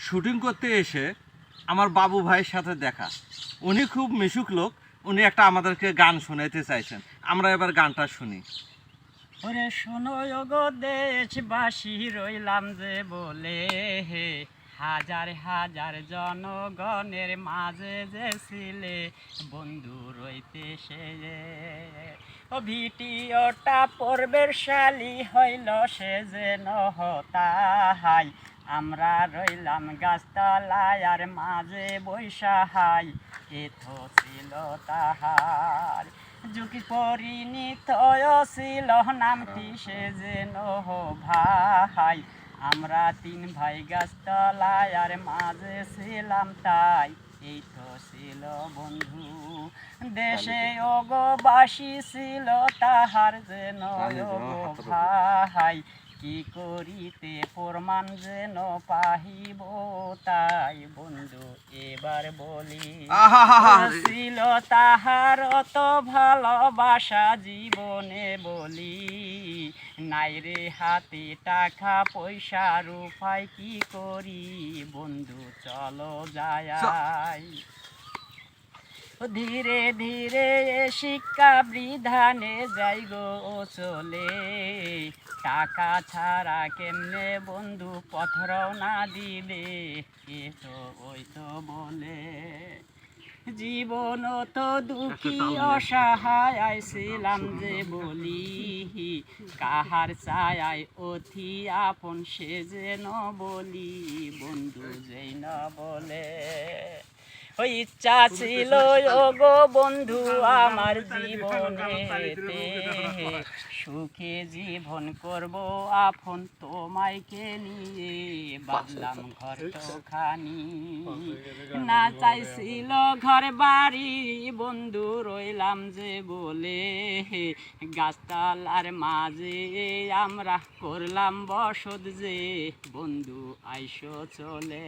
Shooting করতে এসে আমার বাবু ভাইয়ের সাথে দেখা। উনি খুব মিশুক লোক, উনি একটা আমাদেরকে গান শোনাইতে চাইছেন। আমরা এবার গানটা শুনি। ওরে শোনো গো দেশবাসী, রইলাম যে বলে হে, হাজার হাজার জনগণের মাঝে যে ছিলে বন্ধু রইতে সে। ও ভিটিওটা পর্বের শালি হইল সে যেন হতাহাই, আমরা রইলাম গাছতলায় আর মাঝে বৈশাহাই, এ তো ছিল তাহার যুগি পরিণীত ছিল নামটি সে যেন ভাই, আমরা তিন ভাই গাছতলায় আর মাঝে ছিলাম তাই, এই তো ছিল বন্ধু দেশে অগবাসী ছিল তাহার যেন ভাই, কি করিতে প্রমাণ যেন পাহিব তাই বন্ধু এবার বলি, ছিল তাহার অত ভালোবাসা জীবনে বলি, নাই রে হাতে টাকা পয়সার উপায় কি করি বন্ধু চলো যায়। ধীরে ধীরে শিক্ষা বিধানে যাই গো চলে, টাকা ছাড়া কেমনে বন্ধু পথ রওনা দিবে, কে তো ওই তো বলে। জীবন তো দুঃখী অসহায় আইছিলাম যে বলি, কাহার ছায়ায় অতি আপন সে যেন বলি বন্ধু যেই না বলে। ওই ইচ্ছা ছিল গো বন্ধু আমার জীবনেতে, সুখে জীবন করব আপন তোমায়কে নিয়ে, বাঁধলাম ঘর তো খানি না চাইছিল ঘর বাড়ি বন্ধু রইলাম যে বলে, গাছতলার মাঝে আমরা করলাম বসত যে বন্ধু আইসো চলে।